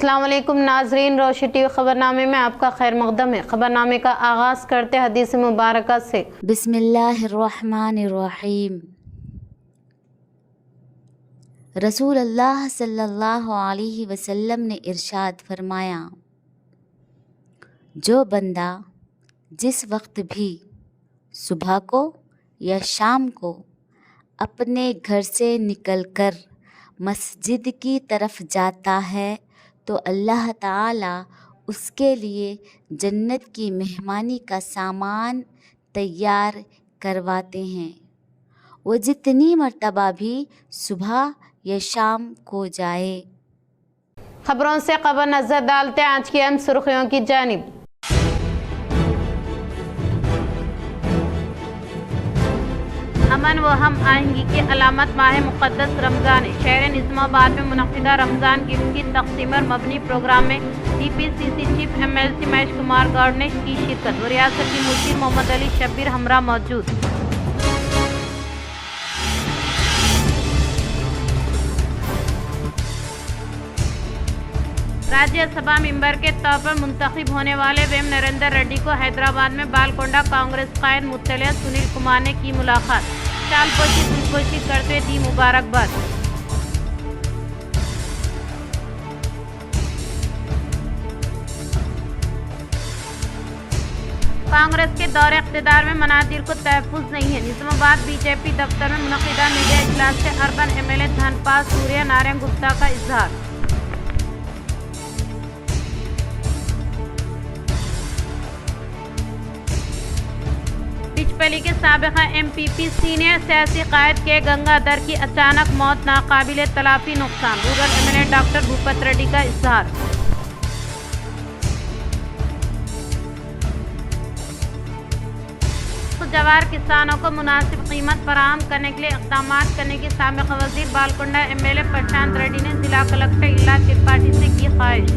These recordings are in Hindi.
अस्सलाम वालेकुम नाजरीन, रोशी टीवी खबरनामे में आपका खैर मकदम है। खबरनामे का आगाज़ करते हदीस मुबारक से। बिस्मिल्लाहिर्रहमानिर्रहीम। रसूल अल्लाह सल्लल्लाहु अलैहि वसल्लम ने इरशाद फरमाया, जो बंदा जिस वक्त भी सुबह को या शाम को अपने घर से निकलकर मस्जिद की तरफ जाता है तो अल्लाह ताला उसके लिए जन्नत की मेहमानी का सामान तैयार करवाते हैं। वो जितनी मर्तबा भी सुबह या शाम को जाए। खबरों से खबर नजर डालते हैं आज की अहम सुर्खियों की जानिब। अमन व हम आहंगी की अलामत माह मुक़द्दस रमज़ान है। शहर निज़ामाबाद में मुनक़िदा रमज़ान गिफ्ट की तक़सीम और मबनी प्रोग्राम में TPCC chief MLC Mahesh Kumar Goud ने की शिरकत व रियासत की मुशीर मोहम्मद अली शब्बीर हमरा मौजूद। राज्यसभा मेंबर के तौर पर मुंतखब होने वाले वेम नरेंद्र रेड्डी को हैदराबाद में बालकोंडा कांग्रेस कायद मुतलिया सुनील कुमार ने की मुलाकात। शालपोशी दिलपोशी करते दी मुबारकबाद। कांग्रेस के दौरे इख्तिदार में मनादिर को तहफ़्फ़ुज़ नहीं है। निज़ामाबाद BJP दफ्तर में मुनक़िदा मीडिया इजलास से अर्बन MLA धनपाल सूर्या नारायण गुप्ता का इजहार। पिचपली के साबिक़ा MPP सीनियर सियासी कायद के गंगाधर की अचानक मौत नाकाबिले तलाफ़ी नुकसान। Rural MLA doctor Bhupat Reddy का इजहार। जवार किसानों को मुनासिब कीमत फराहम करने के लिए इक़दाम करने की साबिक़ वज़ीर बालकोंडा MLA प्रशांत रेड्डी ने जिला कलेक्टर इला त्रिपाठी से की ख्वाहिश।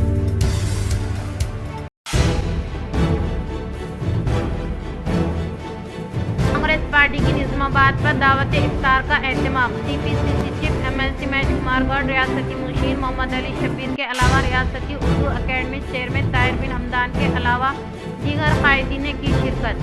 कांग्रेस पार्टी की निज़ामाबाद पर दावत इफ्तार का एहतमाम। TPCC chief MLC Mahesh Kumar Goud, रियासती मुशीर मोहम्मद अली शब्बीर के अलावा रियासती उर्दू अकेडमी चेयरमैन ताहिर बिन हमदान के अलावा दीगर कायदीन ने की शिरकत।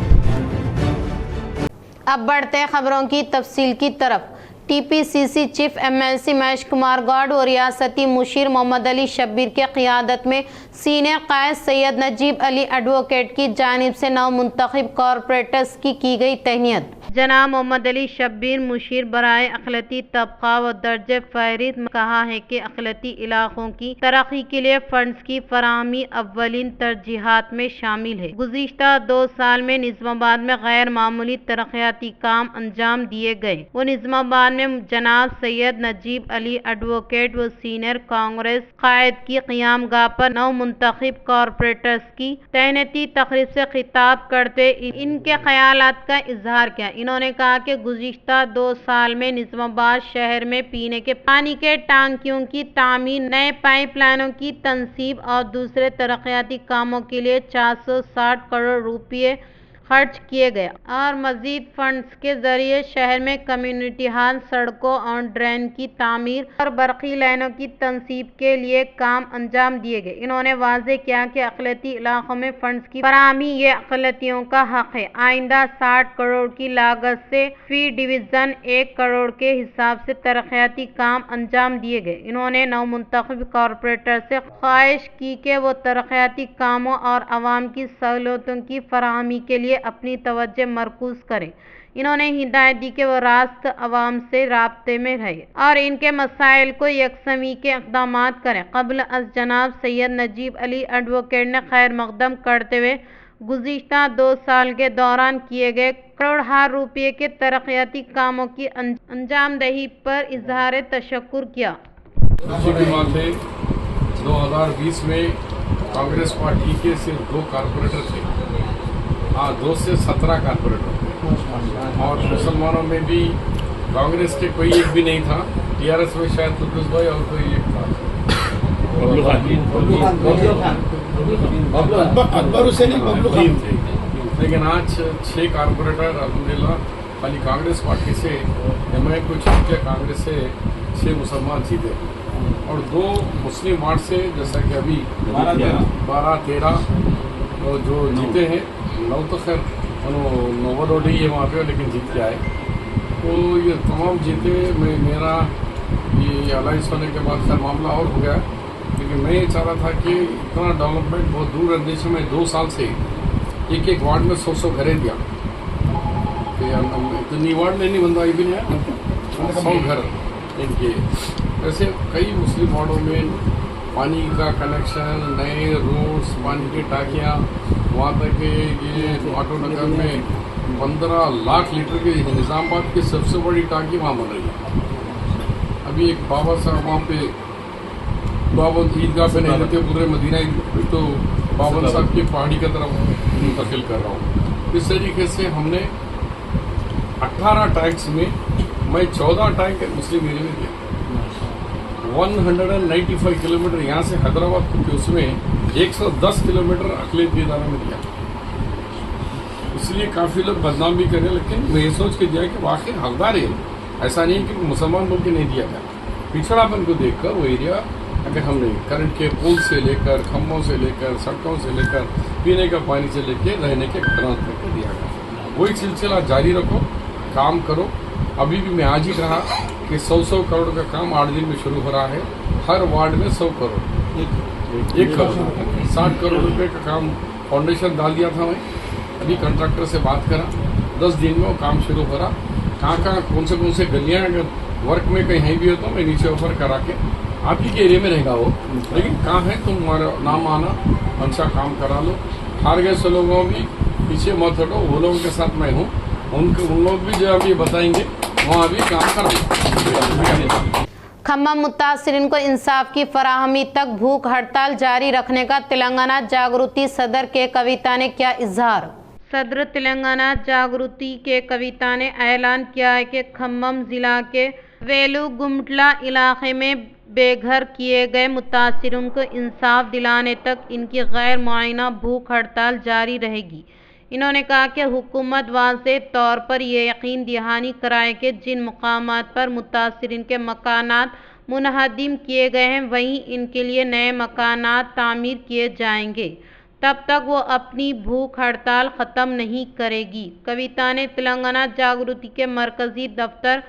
अब बढ़ते हैं खबरों की तफसील की तरफ। TPCC chief MLC Mahesh Kumar Goud और रियासती मुशीर मोहम्मद अली शब्बीर के क़ियादत में सीनियर कायद सैयद नजीब अली एडवोकेट की जानिब से नौ मुंतखब कॉरपोरेटर्स की गई तहनीत। जनाब मोहम्मद अली शब्बीर मुशीर बराए अक़लियती तबका व दर्ज फ़हरिस्त में कहा है कि अक़लियती इलाक़ों की तरक्की के लिए फंड्स की फराहमी अव्वलीन तरजीहात में शामिल है। गुज़िश्ता 2 साल में निज़ामाबाद में गैर मामूली तरक्याती काम अंजाम दिए गए। वो निज़ामाबाद में जनाब सैयद नजीब अली एडवोकेट व सीनियर कांग्रेस कायद की क़ियामगाह पर नौ मुंतखब कॉरपोरेटर्स की तैनाती तकरीब से खिताब करते इनके ख्यालात का इजहार किया। इन्होंने कहा कि गुज़िश्ता 2 साल में निज़ामाबाद शहर में पीने के पानी के टांकियों की तामीर, नए पाइपलाइनों की तनसीब और दूसरे तरक्याती कामों के लिए 460 करोड़ रुपये खर्च किए गए और मजीद फंड्स के जरिए शहर में कम्युनिटी हॉल, सड़कों और ड्रेन की तामीर और बरक़ी लाइनों की तनसीब के लिए काम अंजाम दिए गए। इन्होंने वाज़ेह किया कि अक़लियती इलाक़ों में फंड्स की फराहमी ये अक़लियतियों का हक़ है। आइंदा 60 करोड़ की लागत से फी डिवीज़न 1 करोड़ के हिसाब से तरक्याती काम अंजाम दिए गए। इन्होंने नौ मुंतखब कॉरपोरेटर से ख्वाहिश की कि वो तरक्याती कामों और आवाम की सहूलतों की फराहमी के लिए अपनी तवज्जो मरकूज करें। इन्होंने हिदायत दी कि वो रास्त अवाम से राब्ते में रहे और इनके मसाइल को यकसमी के इक़दाम करें। कबल अज़ जनाब सैयद नजीब अली एडवोकेट ने खैर मकदम करते हुए गुज़िश्ता 2 साल के दौरान किए गए करोड़हार रुपये के तरक्याती कामों की अंजामदही पर इजहार तशक्कुर किया। 2020 में कांग्रेस पार्टी के सिर्फ 2 कारपोरेटर थे। 2 से 17 कारपोरेटर थे और मुसलमानों में भी कांग्रेस के कोई एक भी नहीं था। TRS में शायद कुतुब भाई और कोई एक था, थे। लेकिन आज 6 कारपोरेटर अल्हम्दुलिल्लाह खाली कांग्रेस पार्टी से, मैं कुछ कांग्रेस से 6 मुसलमान जीते। और 2 मुस्लिम वार्ड से, जैसा कि अभी 12-13 जो जीते हैं, 9 तो खैर नोवल ही है वहाँ पे, लेकिन जीत के आए। तो ये तमाम जीते में मेरा ये अलाइंस होने के बाद खैर मामला और हो गया, लेकिन मैं ये चाह रहा था कि इतना डेवलपमेंट बहुत दूर अंदेशे में 2 साल से एक वार्ड में 100 घरें दिया, इतनी वार्ड में नहीं बनता भी नहीं 100 घर इनके। ऐसे कई मुस्लिम वार्डों में पानी का कनेक्शन, नए रोड्स, पानी की टाकियाँ, वहाँ तक कि ये ऑटो नगर में 15 लाख लीटर की निज़ामाबाद की सबसे बड़ी टाकी वहाँ बन रही है। अभी एक बाबा साहब वहाँ पे बाबा ईदगाह पे नहीं रहते, पूरे मदीना तो बाबा साहब की पहाड़ी की तरफ मुंतकिल कर रहा हूँ। इस तरीके से हमने 18 टैंक्स में मैं 14 टैंक मुस्लिम एरिया में दिया। 195 किलोमीटर यहाँ से हैदराबाद के उसमें 110 किलोमीटर अखिलेश के इदारे में दिया। इसलिए काफ़ी लोग बदनाम भी करें, लेकिन मैं ये सोच के दिया कि वाकई हकदार है। ऐसा नहीं कि मुसलमान बोल के नहीं दिया गया। पिछड़ापन को देखकर वो एरिया अगर हमने करंट के पुल से लेकर, खम्भों से लेकर, सड़कों से लेकर, पीने का पानी से लेकर रहने के खतरा करके दिया गया। वही सिलसिला जारी रखो, काम करो। अभी भी मैं आज ही कहा कि 100 करोड़ का काम 8 दिन में शुरू हो रहा है। हर वार्ड में 100 करोड़, 1 करोड़ 60 करोड़ रुपए का काम फाउंडेशन डाल दिया था मैं। अभी कंट्रैक्टर से बात करा, 10 दिन में वो काम शुरू हो रहा। कहाँ कौन से गलियाँ अगर वर्क में कहीं भी हो तो मैं नीचे ऊपर करा के आप ही के एरिया में रहेगा वो, लेकिन कहाँ है तुम नाम आना, अच्छा काम करा लो। हार गए सो लोगों भी पीछे मत हटो, वो लोगों के साथ मैं हूँ। उन लोग भी जो अभी बताएंगे वहाँ भी काम कर दो। खम्भम मुतासिरीन को इंसाफ की फराहमी तक भूख हड़ताल जारी रखने का तेलंगाना जागृति सदर के कविता ने किया इजहार। सदर तेलंगाना जागृति के कविता ने ऐलान किया है कि खम्भम जिला के वेलुगुमट्ला इलाके में बेघर किए गए मुतासिरों को इंसाफ दिलाने तक इनकी गैर मुआयना भूख हड़ताल जारी रहेगी। इन्होंने कहा कि हुकूमत वाज़े तौर पर यह यकीन दहानी कराए कि जिन मकामात पर मुतासिरीन के मकानात मुनहदिम किए गए हैं वहीं इनके लिए नए मकानात तामीर किए जाएंगे। तब तक वो अपनी भूख हड़ताल ख़त्म नहीं करेगी। कविता ने तेलंगाना जागृति के मरकज़ी दफ्तर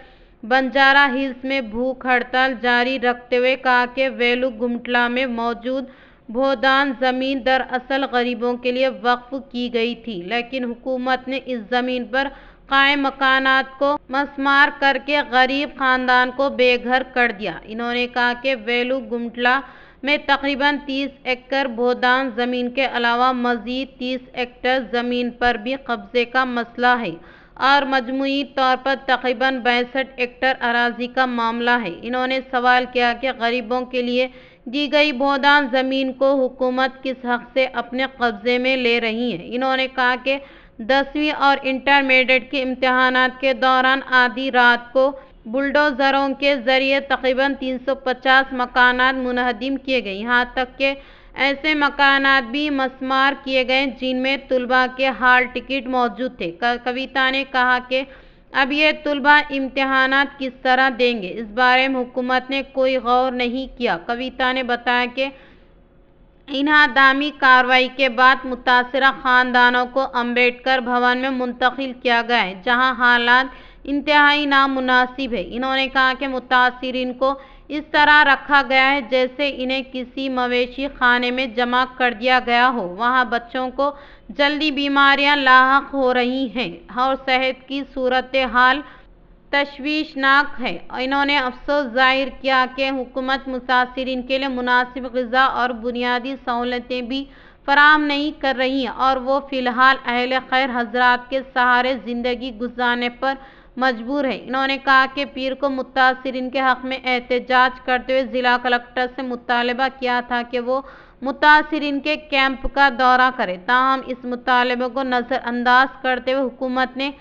बंजारा हिल्स में भूख हड़ताल जारी रखते हुए कहा कि वेलुगुमट्ला में मौजूद भोदान ज़मीन दरअसल गरीबों के लिए वक्फ की गई थी, लेकिन हुकूमत ने इस ज़मीन पर कायम मकानात को मस्मार करके गरीब ख़ानदान को बेघर कर दिया। इन्होंने कहा कि वेलुगुमट्ला में तकरीबन 30 एकड़ भोदान ज़मीन के अलावा मज़ीद 30 एकड़ ज़मीन पर भी कब्ज़े का मसला है और मजमूई तौर पर तकरीबन 62 एकड़ अराजी का मामला है। इन्होंने सवाल किया कि गरीबों के लिए दी गई भोदान ज़मीन को हुकूमत किस हक़ से अपने कब्ज़े में ले रही है। इन्होंने कहा कि 10वीं और इंटरमीडिएट के इम्तहानात के दौरान आधी रात को बुलडोज़रों के ज़रिए तकरीबन 350 मकानात मुनहदिम किए गए। यहाँ तक कि ऐसे मकानात भी मस्मार किए गए जिनमें तुलबा के हाल टिकट मौजूद थे। कविता ने कहा कि अब ये तुलबा इम्तहानात किस तरह देंगे, इस बारे में हुकूमत ने कोई गौर नहीं किया। कविता ने बताया कि इन्हादामी कार्रवाई के बाद मुतासिरा ख़ानदानों को अम्बेडकर भवन में मुंतकिल किया गया है, जहाँ हालात इंतहाई नामुनासिब है। इन्होंने कहा कि मुतासिरीन को इस तरह रखा गया है जैसे इन्हें किसी मवेशी खाने में जमा कर दिया गया हो। वहाँ बच्चों को जल्दी बीमारियां लाहक हो रही हैं और सेहत की सूरत हाल तशवीशनाक है। इन्होंने अफसोस जाहिर किया कि हुकूमत मुतासिरीन के लिए मुनासिब ग़िज़ा और बुनियादी सहूलतें भी फराहम नहीं कर रही हैं और वो फ़िलहाल अहले खैर हजरात के सहारे ज़िंदगी गुजारने पर मजबूर है। इन्होंने कहा कि पीर को मुतासिरीन के हक़ में एहतजाज करते हुए ज़िला कलेक्टर से मुतालबा किया था कि वो मुतासिरीन के कैंप का दौरा करे। ताहम इस मुतालबे को नज़रअंदाज करते हुए हुकूमत ने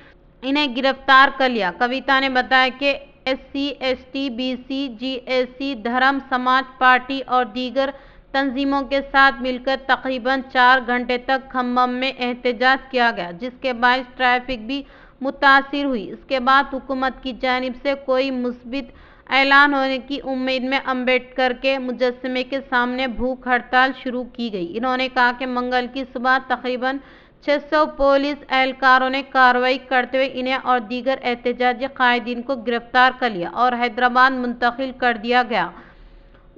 इन्हें गिरफ्तार कर लिया। कविता ने बताया कि SC, ST, BC, GSC, धर्म समाज पार्टी और दीगर तंजीमों के साथ मिलकर तकरीबन 4 घंटे तक खम्भम में एहतजाज किया गया, जिसके बाद ट्रैफिक भी मुतासिर हुई। इसके बाद हुकूमत की जानिब से कोई मुस्बित ऐलान होने की उम्मीद में अम्बेडकर के मुजस्समे के सामने भूख हड़ताल शुरू की गई। इन्होंने कहा कि मंगल की सुबह तकरीबन 600 पुलिस एहलकारों ने कार्रवाई करते हुए इन्हें और दीगर एहतजाजी कायदीन को गिरफ्तार कर लिया और हैदराबाद मुंतकिल कर दिया गया,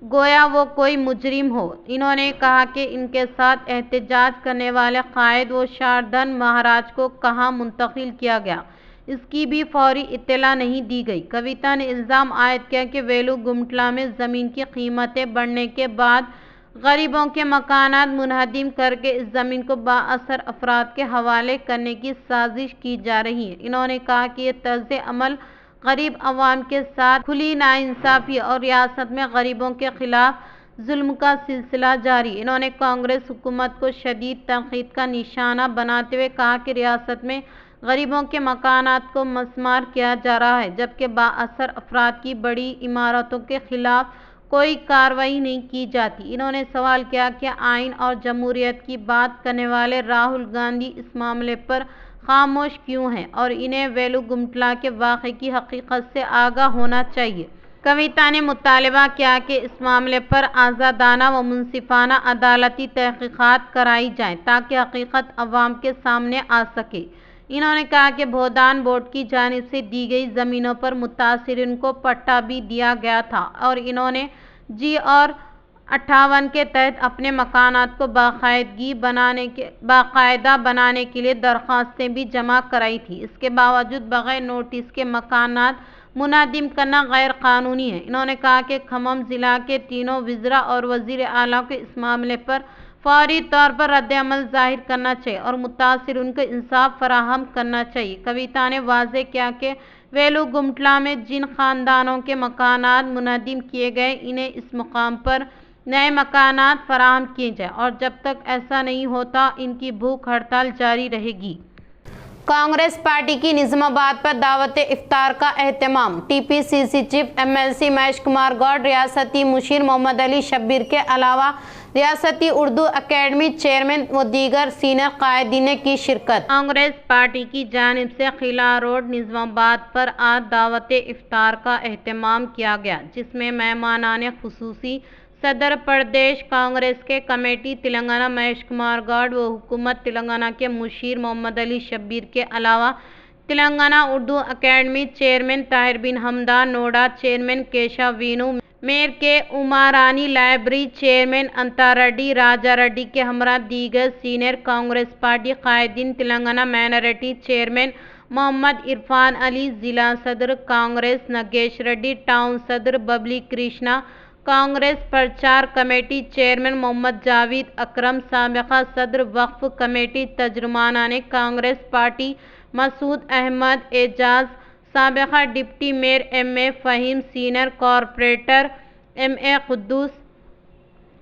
गोया वो कोई मुजरिम हो। इन्होंने कहा कि इनके साथ एहतजाज करने वाले कायद व शारदन महाराज को कहाँ मुंतकिल किया गया, इसकी भी फौरी इत्तला नहीं दी गई। कविता ने इल्ज़ाम आयद किया कि वेलुगुमटला में ज़मीन की कीमतें बढ़ने के बाद गरीबों के मकानात मुनहदिम करके इस ज़मीन को बाअसर अफराद के हवाले करने की साजिश की जा रही है। इन्होंने कहा कि ये तर्ज़ अमल गरीब अवाम के साथ खुली नाइंसाफ़ी और रियासत में गरीबों के खिलाफ जुल्म का सिलसिला जारी। इन्होंने कांग्रेस हुकूमत को शदीद तनकीद का निशाना बनाते हुए कहा कि रियासत में गरीबों के मकानात को मसमार किया जा रहा है, जबकि बाअसर अफराद की बड़ी इमारतों के खिलाफ कोई कार्रवाई नहीं की जाती। इन्होंने सवाल किया कि आइन और जमहूरियत की बात करने वाले राहुल गांधी इस मामले पर खामोश क्यों हैं और इन्हें वेलुगुमटला के वाक़े की हकीकत से आगाह होना चाहिए। कविता ने मुतालबा किया कि इस मामले पर आज़ादाना व मुनसिफाना अदालती तहक़ीक़ात कराई जाएँ ताकि हकीकत अवाम के सामने आ सके। इन्होंने कहा कि भोदान बोर्ड की जानिब से दी गई ज़मीनों पर मुतासिरीन को पट्टा भी दिया गया था और इन्होंने जी और 58 के तहत अपने मकानात को बाकायदा बनाने के लिए दरख्वास्तें भी जमा कराई थी। इसके बावजूद बग़ैर नोटिस के मकानात मुनादिम करना गैर कानूनी है। इन्होंने कहा कि खम्मम ज़िला के तीनों वज़रा और वज़ीर आला को इस मामले पर फौरी तौर पर रद्द-ए-अमल ज़ाहिर करना चाहिए और मुतासिरीन को इंसाफ फराहम करना चाहिए। कविता ने वाज़ेह किया कि वेलुगुमटला में जिन ख़ानदानों के मकानात मुनहदिम किए गए, इन्हें इस मुकाम पर नए मकानात फराहम किए जाए और जब तक ऐसा नहीं होता इनकी भूख हड़ताल जारी रहेगी। कांग्रेस पार्टी की निज़ामाबाद पर दावत इफ्तार का एहतमाम। TPCC chief MLC Mahesh Kumar Goud, रियासती मुशीर मोहम्मद अली शब्बीर के अलावा रियासती उर्दू अकेडमी चेयरमैन व दीगर सीनियर कायदीन ने की शिरकत। कांग्रेस पार्टी की जानिब से किला रोड निज़ामाबाद पर आज दावत इफ्तार का एहतमाम किया गया, जिसमें मेहमानान खुसूसी सदर प्रदेश कांग्रेस के कमेटी तेलंगाना महेश कुमार गौड़ व हुकूमत तेलंगाना के मुशीर मोहम्मद अली शब्बीर के अलावा तेलंगाना उर्दू अकेडमी चेयरमैन ताहिर बिन हमदान, नोडा chairman Keshav Venu, mayor K Umarani library chairman Anthareddy Rajareddy के हमरा दीगर सीनियर कांग्रेस पार्टी कायदीन, तेलंगाना माइनॉरिटी चेयरमैन मोहम्मद इरफान अली, जिला सदर कांग्रेस नगेश रेड्डी, टाउन सदर बबली कृष्णा, कांग्रेस प्रचार कमेटी चेयरमैन मोहम्मद जावेद अकरम, साबिक़ा सदर वक्फ कमेटी तर्जुमाना ने कांग्रेस पार्टी मसूद अहमद एजाज, साबिक़ा deputy mayor M A. Faheem, senior corporator M A. Quddus,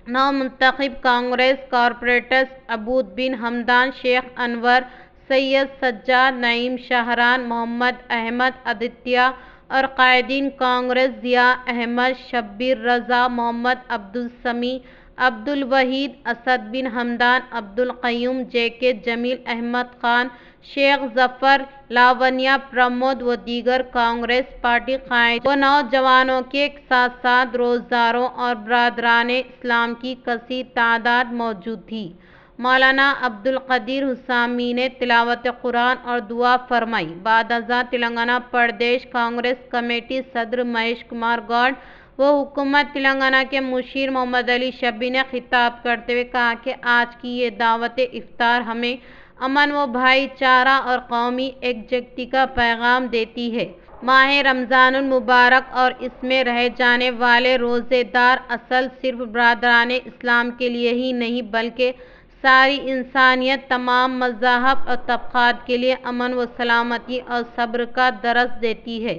नवमुंतखब कांग्रेस कॉरपोरेटर्स अबूद बिन हमदान, शेख अनवर, सैयद सज्जाद, नईम शाहरान, मोहम्मद अहमद आदित्य और कायदीन कांग्रेस ज़िया अहमद, शब्बीर रज़ा, मोहम्मद अब्दुल समी, अब्दुल वहीद, असद बिन हमदान, अब्दुल क़य्यूम, जे.के. जमील, अहमद खान, शेख ज़फ़र, लावनिया, प्रमोद व दीगर कांग्रेस पार्टी कायद व नौजवानों के साथ साथ रोज़दारों और बरादराने इस्लाम की कसीर तादाद मौजूद थी। मौलाना अब्दुल कदीर हुसामी ने तिलावत कुरान और दुआ फरमाई। बादअज़ां तेलंगाना प्रदेश कांग्रेस कमेटी सदर महेश कुमार गौड़ व हुकूमत तेलंगाना के मुशीर मोहम्मद अली शब्बीर ने खिताब करते हुए कहा कि आज की ये दावत इफ्तार हमें अमन व भाईचारा और कौमी एकजुटती का पैगाम देती है। माह रमज़ानुल मुबारक और इसमें रह जाने वाले रोज़ेदार असल सिर्फ बरादराने इस्लाम के लिए ही नहीं बल्कि सारी इंसानियत, तमाम मज़ाहब और तबक़ात के लिए अमन व सलामती और सब्र का दरस देती है।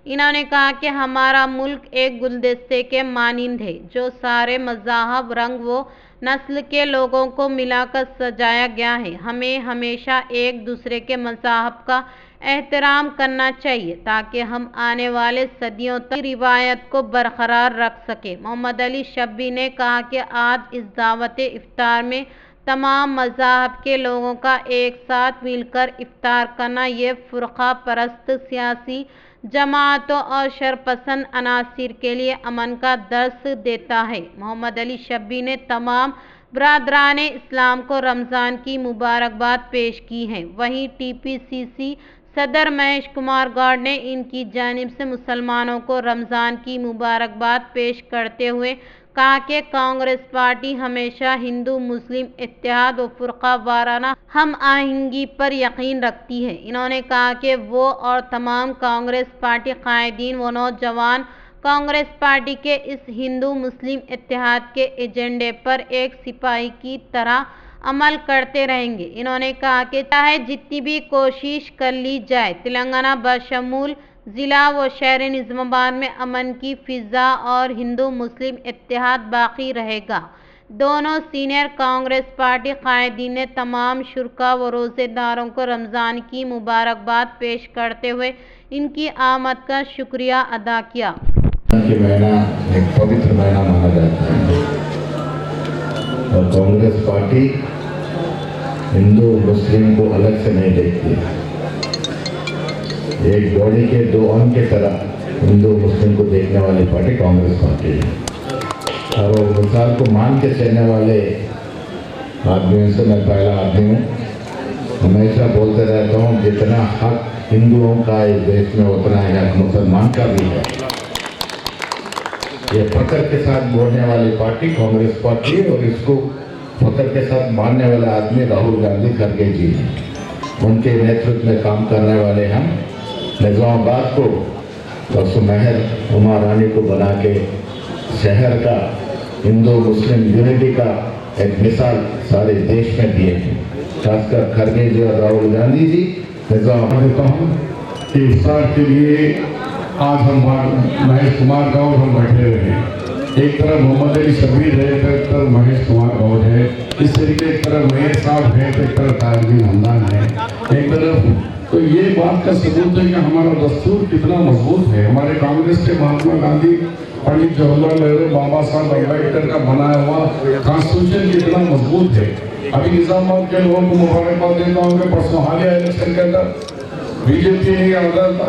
इन्होंने कहा कि हमारा मुल्क एक गुलदस्ते के मानिंद है जो सारे मज़ाहब, रंग व नस्ल के लोगों को मिलाकर सजाया गया है। हमें हमेशा एक दूसरे के मज़ाहब का एहतराम करना चाहिए ताकि हम आने वाले सदियों तक रिवायत को बरकरार रख सकें। मोहम्मद अली शब्बीर ने कहा कि आज इस दावत इफ्तार में तमाम मज़ाहब के लोगों का एक साथ मिलकर इफ्तार करना ये फ़ुरक़ा परस्त सियासी जमातों और शरपसंद अनासिर के लिए अमन का दर्स देता है। मोहम्मद अली शब्बीर ने तमाम बरादरान इस्लाम को रमज़ान की मुबारकबाद पेश की है। वहीं टीपीसीसी सदर महेश कुमार गौड़ ने इनकी जानिब से मुसलमानों को रमज़ान की मुबारकबाद पेश करते हुए कहा कि कांग्रेस पार्टी हमेशा हिंदू मुस्लिम इत्तेहाद व फुरका वाराना हम आहंगी पर यकीन रखती है। इन्होंने कहा कि वो और तमाम कांग्रेस पार्टी कायदीन व नौजवान कांग्रेस पार्टी के इस हिंदू मुस्लिम इत्तेहाद के एजेंडे पर एक सिपाही की तरह अमल करते रहेंगे। इन्होंने कहा कि चाहे जितनी भी कोशिश कर ली जाए, तेलंगाना बशमूल ज़िला व शहर निज़ामाबाद में अमन की फ़िज़ा और हिंदू मुस्लिम इत्तेहाद बाकी रहेगा। दोनों सीनियर कांग्रेस पार्टी कायदीन ने तमाम शुरका व रोज़ेदारों को रमज़ान की मुबारकबाद पेश करते हुए इनकी आमद का शुक्रिया अदा किया। कि महीना एक पवित्र महीना माना जाता है और कांग्रेस पार्टी हिंदू मुस्लिम को अलग से नहीं देखती। एक बॉडी के दो अंग की तरह हिंदू मुस्लिम को देखने वाली पार्टी कांग्रेस पार्टी है और वो मिसाल को मान के चलने वाले आदमियों से मैं पहला आदमी हूँ। हमेशा बोलते रहता हूँ, जितना हक हिंदुओं का इस देश में उतना हक मुसलमान का भी है। ये फकर के साथ बोलने वाली पार्टी कांग्रेस पार्टी है और इसको फकर के साथ मानने वाले आदमी राहुल गांधी खड़गे जी हैं। उनके नेतृत्व में काम करने वाले हम निज़ामाबाद को और सुमेहर उमा रानी को बना के शहर का हिंदू मुस्लिम यूनिटी का एक मिसाल सारे देश में दिए हैं। खासकर खड़गे जी और राहुल गांधी जी निज़ामाबाद देता हूँ कि इफ्तार के लिए आज हम महेश कुमार गौड़ हम बैठे हुए हैं। एक तरफ मोहम्मद अली शब्बीर है, एक तरफ महेश कुमार गौड़ है। इस तरीके एक तरफ मेयर साहब है तो एक तरफ ताजरीन हमदान है एक तरफ। तो ये बात का सबूत है कि हमारा दस्तूर कितना मजबूत है। हमारे कांग्रेस के महात्मा गांधी, पंडित जवाहरलाल नेहरू, बाबा साहब अम्बेडकर का बनाया हुआ कॉन्स्टिट्यूशन कितना मजबूत है। अभी निजामाबाद के लोगों को मुबारकबाद देता हूँ कि परसों हालिया इलेक्शन के अंदर बीजेपी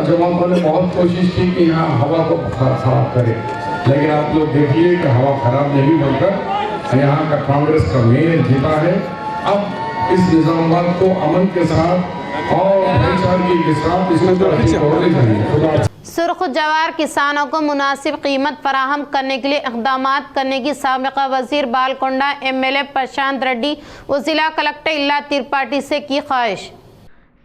जमात वाले बहुत कोशिश की कि यहाँ हवा को खराब करे, लेकिन आप लोग देखिए कि हवा खराब नहीं बनकर यहाँ का कांग्रेस का मेयर जीता है। अब इस निजामाबाद को अमन के साथ और भाईचारे के साथ इसमें तरक्की होने चाहिए। सुर्ख जवार किसानों को मुनासिब कीमत फराहम करने के लिए इक़दाम करने की साबिक़ा वज़ीर बालकोंडा MLA प्रशांत रेड्डी व ज़िला कलेक्टर इल्ला त्रिपाठी से की ख्वाहिश।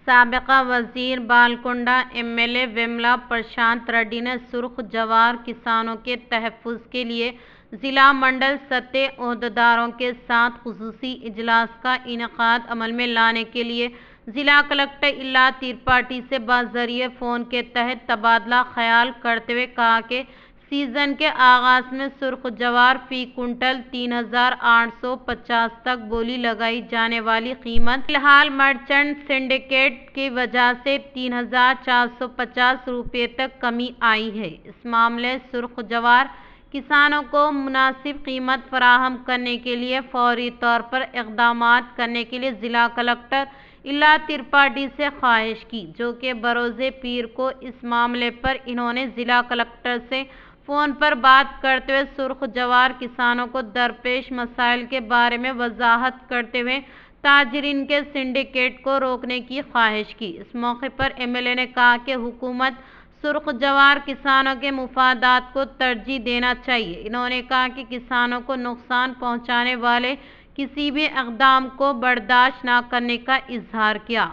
साबिक़ा वज़ीर बालकोंडा MLA वेमला प्रशांत रेड्डी ने सुर्ख जवार किसानों के तहफ़्फ़ुज़ के लिए ज़िला मंडल सतह ओहदेदारों के साथ खुसूसी इजलास का इनेकाद अमल में लाने के लिए ज़िला कलेक्टर इल्ला त्रिपाठी से बाज़रिए फ़ोन के तहत तबादला ख्याल करते हुए कहा कि सीज़न के आगाज़ में सुर्ख जवार फ़ी कुंटल 3850 तक बोली लगाई जाने वाली कीमत फ़िलहाल मर्चेंट सिंडिकेट की वजह से 3450 रुपये तक कमी आई है। इस मामले सुर्ख जवार किसानों को मुनासिब कीमत फराहम करने के लिए फौरी तौर पर इक़दाम करने के लिए ज़िला कलेक्टर इल्ला त्रिपाठी से ख्वाहिश की, जो कि बरोज़े पीर को इस मामले पर इन्होंने ज़िला कलेक्टर से फ़ोन पर बात करते हुए सुर्ख जवार किसानों को दरपेश मसाइल के बारे में वजाहत करते हुए ताजरीन के सिंडिकेट को रोकने की ख्वाहिश की। इस मौके पर MLA ने कहा कि हुकूमत सुर्ख जवार किसानों के मुफादात को तरजीह देना चाहिए। इन्होंने कहा कि किसानों को नुकसान पहुंचाने वाले किसी भी इक़दाम को बर्दाश्त न करने का इजहार किया।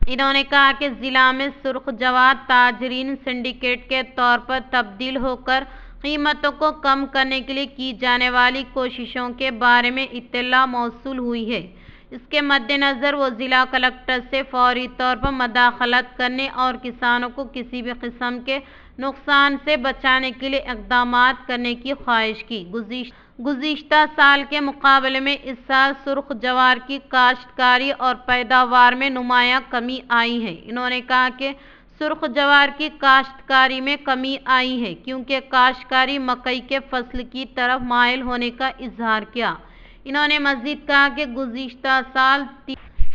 इन्होंने कहा कि ज़िला में सुर्ख जवार ताजरीन सिंडिकेट के तौर पर तब्दील होकर कीमतों को कम करने के लिए की जाने वाली कोशिशों के बारे में इत्तला मौसूल हुई है। इसके मद्देनज़र वो ज़िला कलेक्टर से फौरी तौर पर मदाखलत करने और किसानों को किसी भी किस्म के नुकसान से बचाने के लिए इक़दाम करने की ख्वाहिश की। गुज़िश्ता साल के मुकाबले में इस साल सुर्ख जवार की काश्तकारी और पैदावार में नुमायाँ कमी आई है। इन्होंने कहा कि सुर्ख जवार की काश्तकारी में कमी आई है क्योंकि काश्तकारी मकई के फसल की तरफ माइल होने का इजहार किया। इन्होंने मज़ीद कहा कि गुज़िश्ता साल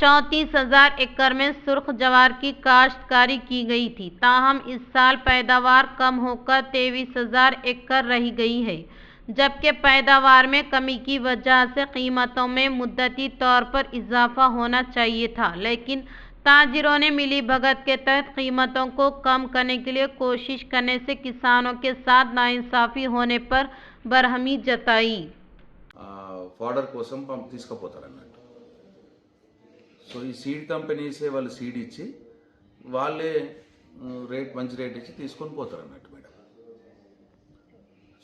34,000 एकड़ में सुर्ख जवार की काश्तकारी की गई थी। ताहम इस साल पैदावार कम होकर 23,000 एकड़ रह गई है, जबकि पैदावार में कमी की वजह से कीमतों में मुद्दती तौर पर इजाफा होना चाहिए था, लेकिन ताजिरों ने मिली भगत के तहत कीमतों को कम करने के लिए कोशिश करने से किसानों के साथ नाइंसाफी होने पर बरहमी जताई। ఫాడర్ కోసం తీసుకుపోతారు అన్నట్టు. సో ఈ సీడ్ కంపెనీసే వాళ్ళు సీడ్ ఇచ్చి వాళ్ళే మంచి రేట్ ఇచ్చి తీసుకొని పోతారు అన్నట్టు మేడం.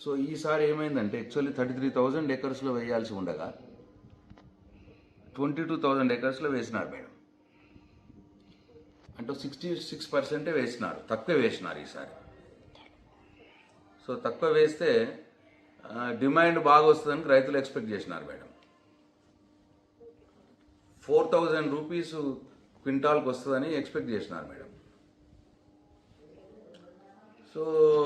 సో ఈసారి ఏమైందంటే యాక్చువల్లీ 33,000 ఎకర్స్లో వేయాల్సి ఉండగా 22,000 ఎకర్స్లో వేసినారు మేడం. అంటే 66% వేసినారు, తక్కువ వేసినారు ఈసారి. సో తక్కువ వేస్తే డిమాండ్ బాగా వస్తుందని రైతులు ఎక్స్పెక్ట్ చేసినారు మేడం. 4,000 రూపీస్ క్వింటాల్కి వస్తుందని ఎక్స్పెక్ట్ చేసినారు మేడం. సో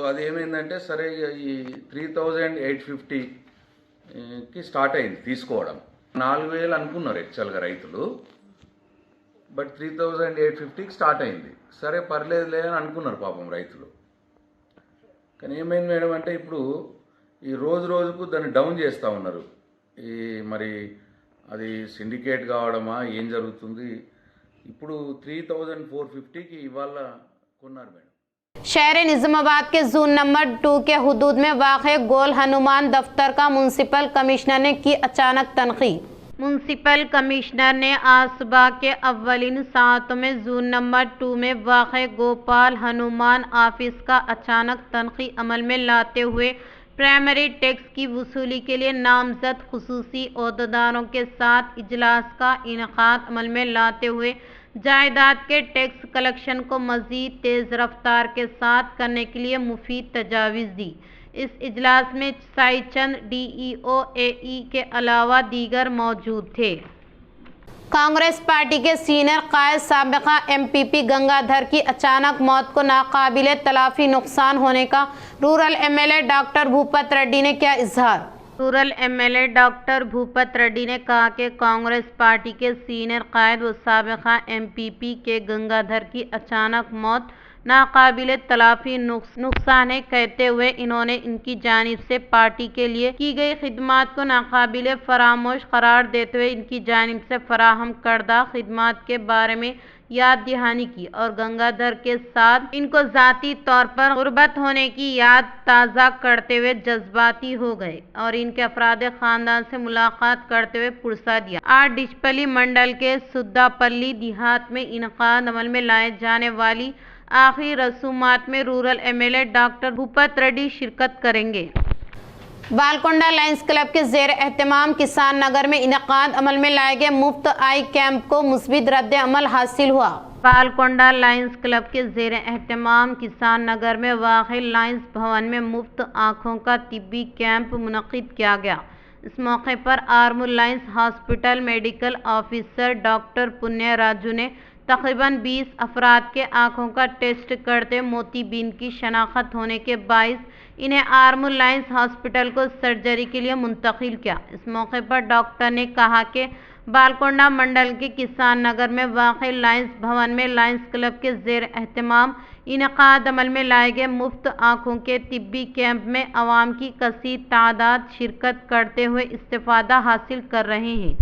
అది ఏమైందంటే సరే ఈ 3,850కి స్టార్ట్ అయింది తీసుకోవడం. 4,000 అనుకున్నారు యాక్చువల్గా రైతులు, బట్ 3,850కి స్టార్ట్ అయింది. సరే పర్లేదులే అని అనుకున్నారు పాపం రైతులు. కానీ ఏమైంది మేడం అంటే ఇప్పుడు ఈ రోజు రోజుకు దాన్ని డౌన్ చేస్తూ ఉన్నారు. ఈ మరి అది సిండికేట్ కావడమా ఏం జరుగుతుంది? ఇప్పుడు 3,450కి ఇవాళ కొన్నారు మేడం. शहर निजामाबाद के जोन नंबर 2 के हुदूद में वाक़े गोल हनुमान दफ्तर का म्युनिसिपल कमिश्नर ने की अचानक तनक़ीद। म्युनिसिपल कमिश्नर ने आज सुबह के अव्वलीन सातों में जोन नंबर 2 में वाक़े गोपाल हनुमान ऑफिस का अचानक तनक़ी अमल में लाते हुए प्राइमरी टैक्स की वसूली के लिए नामजद खुसूसी ओहदेदारों के साथ इजलास का इनेकाद अमल में लाते हुए जायदाद के टैक्स कलेक्शन को मज़ीद तेज़ रफ्तार के साथ करने के लिए मुफीद तजावीज़ दी। इस इजलास में साईचंद DEO AE के अलावा दीगर मौजूद थे। कांग्रेस पार्टी के सीनियर कायद साबिका MPP गंगाधर की अचानक मौत को नाकाबिले तलाफी नुकसान होने का rural MLA doctor Bhupat Reddy ने किया इजहार। Rural MLA doctor Bhupat Reddy ने कहा कि कांग्रेस पार्टी के सीनियर कायद व साबिका MPP के गंगाधर की अचानक मौत नाकाबिले तलाफी नुकसान है, कहते हुए इन्होंने इनकी जानिब से पार्टी के लिए की गई खिदमात को नाकाबिले फरामोश करार देते हुए इनकी जानिब से फराहम करदा खिदमात के बारे में याद दहानी की और गंगाधर के साथ इनको ज़ाती तौर पर गुर्बत होने की याद ताज़ा करते हुए जज्बाती हो गए और इनके अफराद ख़ानदान से मुलाकात करते हुए पुरसा दिया। आज डिचपल्ली मंडल के सुद्दापल्ली देहात में इनकाद अमल में लाए जाने वाली आखिरी रसूमात में rural MLA doctor Bhupat Reddy शिरकत करेंगे। बालकोंडा लायंस क्लब के ज़ेर एहतमाम किसान नगर में इनेकाद अमल में लाए गए मुफ्त आई कैंप को मुस्बित रद्द अमल हासिल हुआ। बालकोंडा लायंस क्लब के ज़ेर एहतमाम किसान नगर में वाक़ लायंस भवन में मुफ्त आँखों का तिब्बी कैंप मुनक़िद किया गया। इस मौके पर Armoor Lions hospital medical officer doctor पुण्य राजू ने तकरीबन 20 अफराद के आँखों का टेस्ट करते मोतीबीन की शनाख्त होने के बाइस इन्हें आर्मूर लायंस हॉस्पिटल को सर्जरी के लिए मुंतकिल किया। इस मौके पर डॉक्टर ने कहा कि बालकोंडा मंडल के किसान नगर में वाक़ लायंस भवन में लायंस क्लब के ज़ेर एहतमाम इनेकाद अमल में लाए गए मुफ्त आँखों के तिब्बी कैंप में अवाम की कसीर तादाद शिरकत करते हुए इस्तिफ़ादा हासिल कर रहे हैं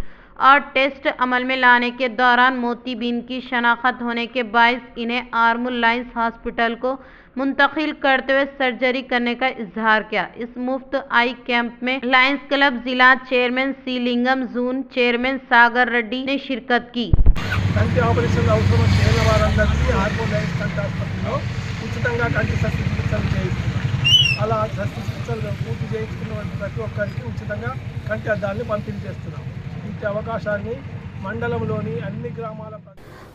और टेस्ट अमल में लाने के दौरान मोतीबीन की शनाख्त होने के बाइस इन्हें आर्मूर लायंस हॉस्पिटल को मुंतकिल करते हुए सर्जरी करने का इजहार किया। इस मुफ्त आई कैंप में लायंस क्लब जिला चेयरमैन सी लिंगम, जोन चेयरमैन सागर रेड्डी ने शिरकत की। కంటి ఆపరేషన్ అవసరం చేయని వారందరికీ హార్మోన్ లైన్స్ కంటి ఆసుపత్రిలో ఉచితంగా కంటి శస్త్రచికిత్సలు చేయిస్తున్నారు. అలా శస్త్రచికిత్సలు పూర్తి చేయించుకున్న ప్రతి ఒక్కరికి ఉచితంగా కంటి అద్దాలని పంపిణీ చేస్తున్నాం. ఈ అవకాశాన్ని మండలంలోని అన్ని గ్రామాల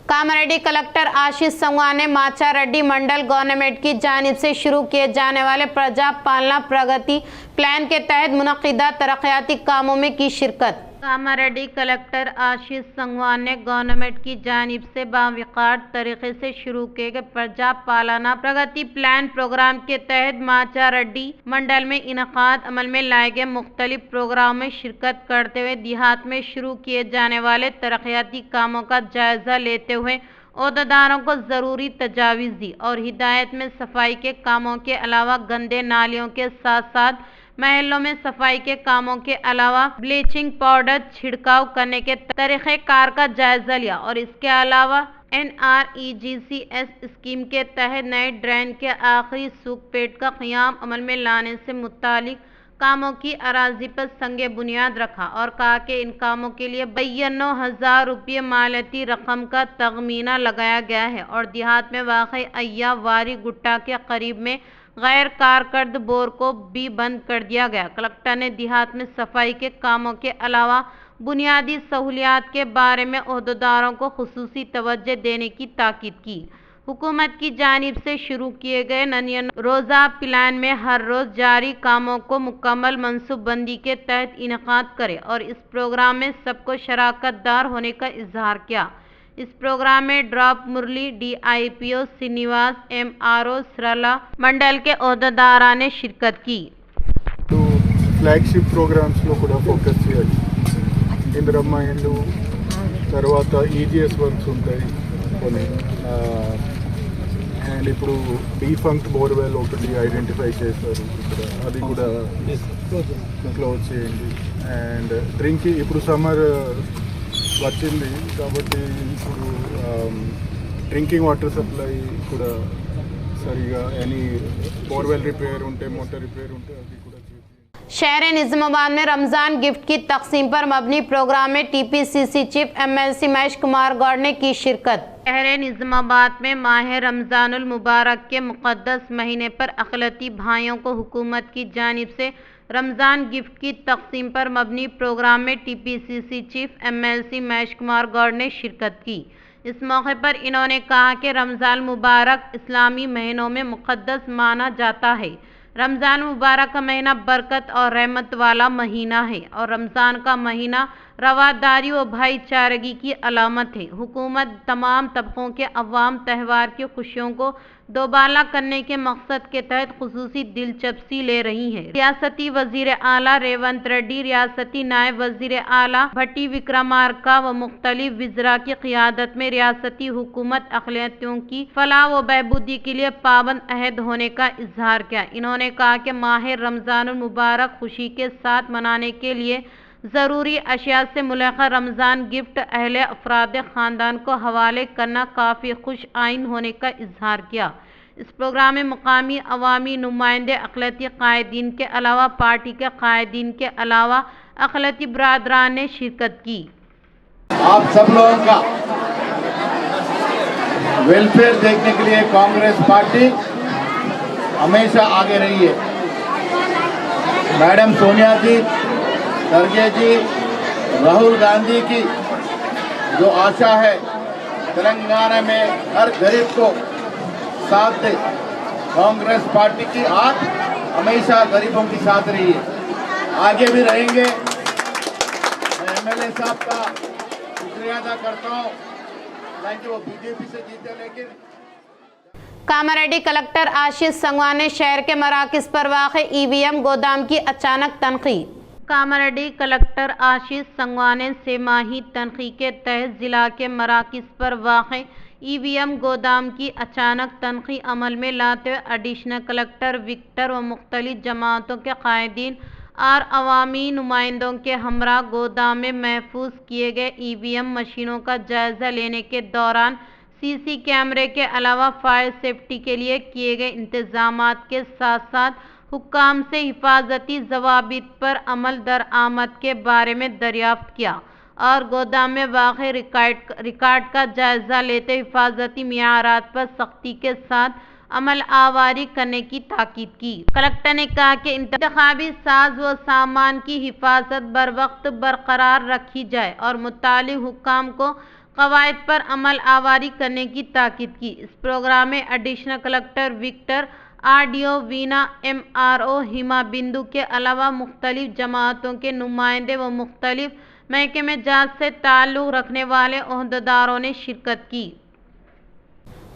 कामारेड्डी कलेक्टर आशीष संगवान ने माचारेड्डी मंडल गवर्नमेंट की जानिब से शुरू किए जाने वाले प्रजा पालना प्रगति प्लान के तहत मुनक़िदा तरक्याती कामों में की शिरकत। कामारेड्डी कलेक्टर आशीष संगवान ने गवर्नमेंट की जानिब से बावकार तरीके से शुरू किए गए प्रजा पालना प्रगति प्लान प्रोग्राम के तहत माचारेड्डी मंडल में इनकाद अमल में लाए गए मुख्तलिफ प्रोग्राम में शिरकत करते हुए देहात में शुरू किए जाने वाले तरक्याती कामों का जायजा लेते हुए ओहदेदारों को ज़रूरी तजावीज़ दी और हिदायत में सफाई के कामों के अलावा गंदे नालियों के साथ साथ महलों में सफाई के कामों के अलावा ब्लीचिंग पाउडर छिड़काव करने के तरीक़ेकार का जायजा लिया और इसके अलावा NREGCS स्कीम के तहत नए ड्रेन के आखिरी सूख पेट का क़याम अमल में लाने से मुतालिक कामों की अराजी पर संगे बुनियाद रखा और कहा कि इन कामों के लिए 92,000 रुपये मालियाती रकम का तगमीना लगाया गया है और देहात में वाक़ई अय्या वारी गुट्टा के करीब में गैर कारकर्द बोर को भी बंद कर दिया गया। कलेक्टर ने देहात में सफाई के कामों के अलावा बुनियादी सहूलियात के बारे में ओहदेदारों को खुसूसी तवज्जो देने की ताकीद की। हुकूमत की जानिब से शुरू किए गए ननियन रोज़ा प्लान में हर रोज़ जारी कामों को मुकम्मल मनसूबबंदी के तहत इनकाद करें और इस प्रोग्राम में सबको शराकतदार होने का इजहार किया। इस प्रोग्राम में ड्रॉप मुरली DIPO श्रीनिवास MRO सरला मंडल के ओहदेदारा ने शिरकत की। ఫ్లాగ్షిప్ ప్రోగ్రామ్స్లో కూడా ఫోకస్ చేయాలి. ఇందిరమ్మ ఇల్లు తర్వాత EGS వర్క్స్ ఉంటాయి కొన్ని అండ్ ఇప్పుడు డీఫంక్ట్ బోర్వెల్ ఒకటి ఐడెంటిఫై చేశారు ఇక్కడ, అది కూడా క్లోజ్ చేయండి. అండ్ డ్రింకింగ్ ఇప్పుడు సమ్మర్ వచ్చింది కాబట్టి ఇప్పుడు డ్రింకింగ్ వాటర్ సప్లై కూడా సరిగా ఎనీ బోర్వెల్ రిపేర్ ఉంటే మోటార్ రిపేర్ ఉంటే అది కూడా చేసి शहर निज़ामाबाद में रमज़ान गिफ्ट की तकसीम पर मबनी प्रोग्राम में TPCC chief MLC Mahesh Kumar Goud ने की शिरकत। शहर निज़ामाबाद में माह रमज़ानुल मुबारक के मुक़द्दस महीने पर अक़लियती भाइयों को हुकूमत की जानिब से रमज़ान गिफ्ट की तकसीम पर मबनी प्रोग्राम में TPCC chief MLC Mahesh Kumar Goud ने शिरकत की। इस मौके पर इन्होंने कहा कि रमज़ान मुबारक इस्लामी महीनों में मुक़द्दस माना जाता है। रमज़ान मुबारक का महीना बरकत और रहमत वाला महीना है और रमज़ान का महीना रवादारी व भाईचारगी की अलामत है। हुकूमत तमाम तबकों के अवाम त्यौहार की खुशियों को दोबाला करने के मकसद के तहत खुसूसी दिलचस्पी ले रही है। रियासती वज़ीर आला रेवंत रेड्डी, रियासती नायब वज़ीर आला भट्टी विक्रमार्का व मुख्तलिफ वज़रा की क़ियादत में रियासती हुकूमत अक़लियतों की फलाह व बहबूदी के लिए पाबंद अहद होने का इजहार किया। इन्होंने कहा कि माह रमज़ानुल मुबारक खुशी के साथ मनाने के लिए ज़रूरी अशिया से मुल्हक़ रमज़ान गिफ्ट अहले अफराद ख़ानदान को हवाले करना काफ़ी खुश आइन होने का इजहार किया। इस प्रोग्राम में मुकामी अवामी नुमाइंदे अक़लियती कायदीन के अलावा पार्टी के कायदीन के अलावा अक़लियती बरादरान ने शिरकत की। आप सब लोगों का वेलफेयर देखने के लिए कांग्रेस पार्टी हमेशा आगे रही है। मैडम सोनिया जी, खड़गे जी, राहुल गांधी की जो आशा है तेलंगाना में हर गरीब को साथ दे, कांग्रेस पार्टी की हाथ हमेशा गरीबों के साथ रही है, आगे भी रहेंगे। मैं MLA साहब का शुक्रिया अदा करता हूँ, हालांकि वो BJP से जीते लेकिन। कामारेड्डी कलेक्टर आशीष संगवान ने शहर के मराकज़ पर वाक़ EVM गोदाम की अचानक तनक़ीद। कामारेड्डी कलेक्टर आशीष संगवान ने सेमाही तनक़ीद के तहत ज़िला के मराकज़ पर वाक़ EVM गोदाम की अचानक तनक़ीद अमल में लाते हुए एडिशनल कलेक्टर विक्टर व मुख्तलिफ जमातों के कायदीन और अवामी नुमाइंदों के हमरा गोदाम में महफूज किए गए EVM मशीनों का जायज़ा लेने के दौरान CC कैमरे के अलावा फायर सेफ्टी के लिए किए गए इंतज़ामात के साथ साथ हुक्काम से हिफाजती ज़वाबित पर अमल दरआमद के बारे में दरियाफ्त किया और गोदाम में वाक़ रिकॉर्ड का जायज़ा लेते हिफाजती मियारात पर सख्ती के साथ अमल आवारी करने की ताकीद की। कलेक्टर ने कहा कि इंतखाबी साज व सामान की हिफाजत बर वक्त बरकरार रखी जाए और मुतालिक हुक्काम को कवायद पर अमल आवारी करने की ताकीद की। इस प्रोग्राम में additional collector Victor, RDO Veena, MRO Hima Bindu के अलावा मुख्तलिफ जमातों के नुमाइंदे व मुख्तलिफ महकमे में जांच से ताल्लुक रखने वाले ओहदेदारों ने शिरकत की।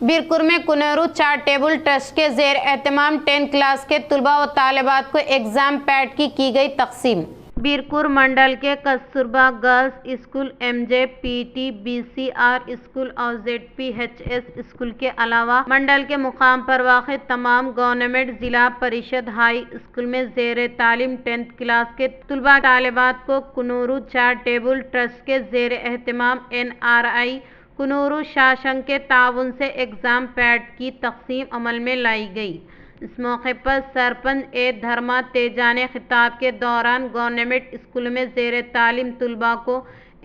बीरपुर में कुनेरू चैरिटेबल ट्रस्ट के ज़ेर एहतमाम 10 क्लास के तुलबा व तालिबात को एग्ज़ाम पैड की गई तकसीम। बीरपुर मंडल के Kasturba girls school, MJPT, BCR school और ZPHS स्कूल के अलावा मंडल के मुकाम पर वाक़ तमाम गवर्नमेंट जिला परिषद हाई स्कूल में ज़ेर तालीम 10th क्लास के तुलबा तालिबात को कुनेरू चैरिटेबल ट्रस्ट के ज़ेर एहतमाम NRI कुनेरू शासन के ताउन से एग्ज़ाम पैड की तकसीम अमल में लाई गई। इस मौके पर सरपंच ए धर्मा तेजा ने खिताब के दौरान गवर्नमेंट स्कूल में ज़ेर तालीम तुलबा को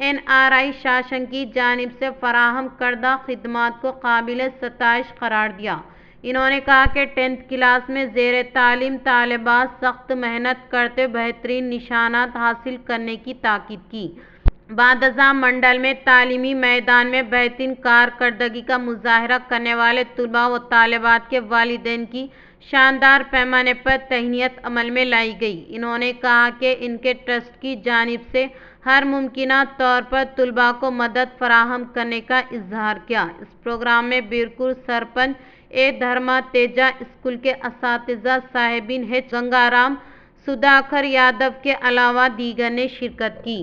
NRI शासन की जानिब से फराहम करदा खिदमात को काबिल सताइश करार दिया। इन्होंने कहा कि 10th क्लास में ज़ेर तालीम तालिबात सख्त मेहनत करते बेहतरीन निशानात हासिल करने की ताकीद की। बादशाह मंडल में तालीमी मैदान में बेहतरीन कारकर्दगी का मुजाहरा करने वाले तुलबा व तालिबात के वालिदैन की शानदार पैमाने पर तहनीत अमल में लाई गई। इन्होंने कहा कि इनके ट्रस्ट की जानिब से हर मुमकिना तौर पर तुलबा को मदद फराहम करने का इजहार किया। इस प्रोग्राम में बीरपुर सरपंच ए धर्मा तेजा, स्कूल के असातिज़ा साहिबीन है गंगाराम सुधाकर यादव के अलावा दीगर ने शिरकत की।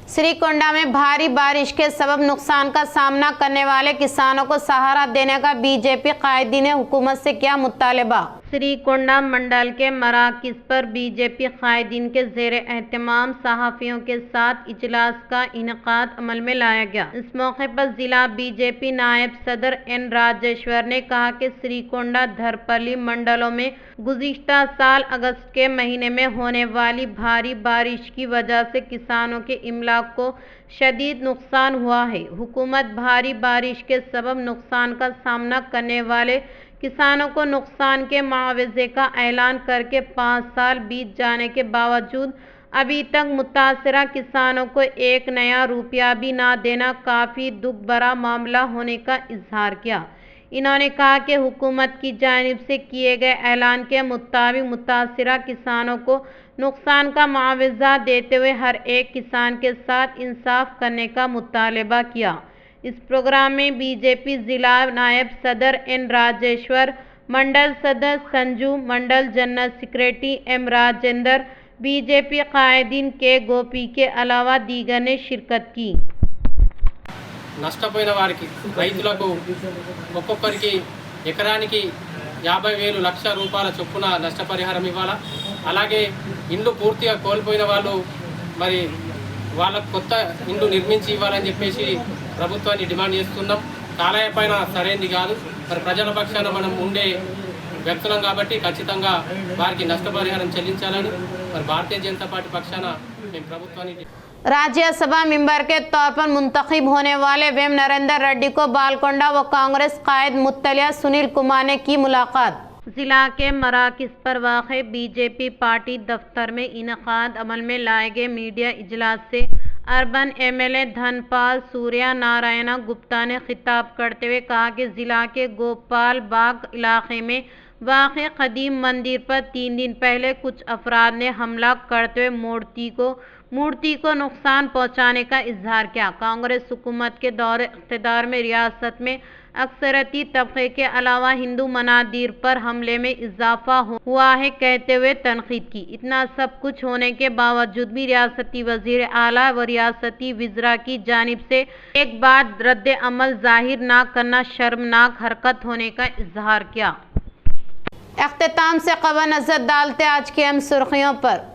श्रीकोंडा में भारी बारिश के सबब नुकसान का सामना करने वाले किसानों को सहारा देने का बीजेपी कायदीन ने हुकूमत से किया मुतालबा। श्रीकोंडा मंडल के मराकिज पर बीजेपी कायदीन के ज़ेर एहतमाम सहाफ़ियों के साथ इजलास का इनेकाद अमल में लाया गया। इस मौके पर जिला बीजेपी नायब सदर N राजेश्वर ने कहा कि श्रीकोंडा धरपली मंडलों में गुज़िश्ता साल अगस्त के महीने में होने वाली भारी बारिश की वजह से किसानों के इमलाक को शदीद नुकसान हुआ है। हुकूमत भारी बारिश के सबब नुकसान का सामना करने वाले किसानों को नुकसान के मुआवजे का ऐलान करके 5 साल बीत जाने के बावजूद अभी तक मुतासरा किसानों को एक नया रुपया भी ना देना काफ़ी दुख भरा मामला होने का इजहार किया। इन्होंने कहा कि हुकूमत की जानिब से किए गए ऐलान के मुताबिक मुतासरा किसानों को नुकसान का मुआवजा देते हुए हर एक किसान के साथ इंसाफ करने का मुतालबा किया। इस प्रोग्राम में बीजेपी जिला नायब सदर N राजेश्वर, मंडल सदर Sanju, mandal general secretary M Rajendra, BJP कायदीन के गोपी के अलावा दीगर ने शिरकत की। నష్టపోయిన వారికి రైతులకు ఒక్కొక్కరికి ఎకరానికి 50,000 లక్ష రూపాయల చొప్పున నష్టపరిహారం ఇవ్వాలా। అలాగే ఇండ్లు పూర్తిగా కోల్పోయిన వాళ్ళు మరి వాళ్ళకు కొత్త ఇండ్లు నిర్మించి ఇవ్వాలని చెప్పేసి ప్రభుత్వాన్ని డిమాండ్ చేస్తున్నాం। కాలయపైన సరైనది కాదు, మరి ప్రజల పక్షాన మనం ఉండే వ్యక్తులం కాబట్టి ఖచ్చితంగా వారికి నష్టపరిహారం చెల్లించాలని మరి భారతీయ జనతా పార్టీ పక్షాన మేము ప్రభుత్వాన్ని राज्यसभा मेंबर के तौर पर मुंतखब होने वाले वेम नरेंद्र रेड्डी को बालकोंडा व कांग्रेस कायद मुत्तलिया सुनील कुमार ने की मुलाकात। जिला के मराकिज पर वाक़े बीजेपी पार्टी दफ्तर में इनेकाद अमल में लाए गए मीडिया इजलास से अर्बन MLA धनपाल सूर्या नारायण गुप्ता ने खिताब करते हुए कहा कि ज़िला के गोपाल बाग इलाके में वाक़े कदीम मंदिर पर 3 दिन पहले कुछ अफराद ने हमला करते हुए मूर्ति को नुकसान पहुंचाने का इजहार किया। कांग्रेस हुकूमत के दौर इक़्तिदार में रियासत में अक्सरती तबके के अलावा हिंदू मनादिर पर हमले में इजाफा हुआ है कहते हुए तनकीद की। इतना सब कुछ होने के बावजूद भी रियासती वज़ीर आला व रियासती वज़रा की जानिब से एक बार रद्द अमल जाहिर ना करना शर्मनाक हरकत होने का इजहार किया। अख्तिताम से क़ब्ल नज़र डालते आज की अहम सुर्खियों पर।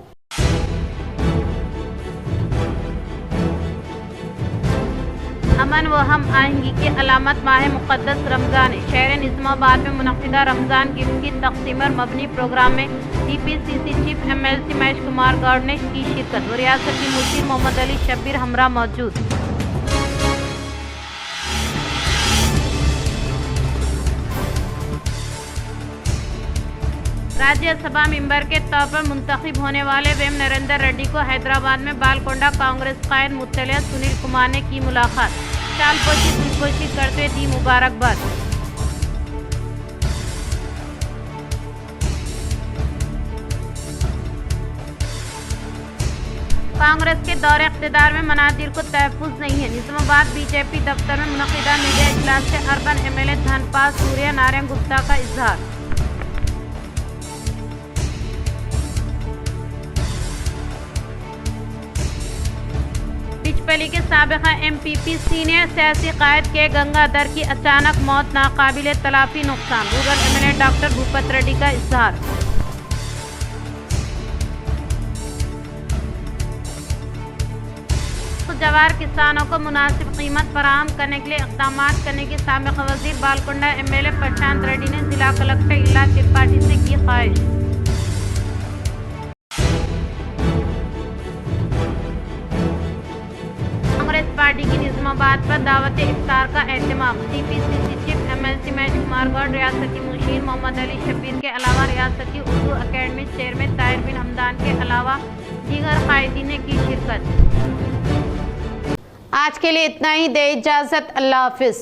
अमन व हम आहंगी की अलामत माह मुक़द्दस रमज़ान है। शहर निज़ामाबाद में मुनक़िदा रमज़ान गिफ्ट की तक़सीम और मबनी प्रोग्राम में DPCC chief MLC Mahesh Kumar Goud ने की शिरकत व रियासती मुशीर मोहम्मद अली शब्बीर हमरा मौजूद। राज्यसभा मेंबर के तौर पर मुंतखब होने वाले वेम नरेंद्र रेड्डी को हैदराबाद में बालकोंडा कांग्रेस कायद मुत्तलिया सुनील कुमार ने की मुलाकात। शालपोशी फुलपोशी करते दी मुबारकबाद। कांग्रेस के दौरे इख्तिदार में मनादिर को तहफ़्फ़ुज़ नहीं है। निज़ामाबाद बीजेपी दफ्तर में मुनक़िदा मीडिया इजलास से अर्बन एमएलए धनपाल सूर्य नारायण गुप्ता का इजहार। पिचपली के साबिक़ा एमपीपी सीनियर सियासी कायद के गंगाधर की अचानक मौत नाकाबिले तलाफ़ी नुकसान। Rural MLA doctor Bhupat Reddy का इजहार। जवार किसानों को मुनासिब कीमत फराहम करने के लिए इक़दाम करने की साबिक़ वज़ीर बालकुंडा एमएलए प्रशांत रेड्डी ने जिला कलेक्टर इल्ला त्रिपाठी से की ख्वाहिश। कांग्रेस पार्टी की निज़ामाबाद पर दावत इफ्तार का एहतमाम। TPCC chief MLC Mahesh Kumar Goud, रियासती मुशीर मोहम्मद अली शब्बीर के अलावा रियासती उर्दू अकेडमी चेयरमैन ताहिर बिन हमदान के अलावा दीगर कायदीन ने की शिरकत। आज के लिए इतना ही, दे इजाज़त, अल्लाह हाफिज़।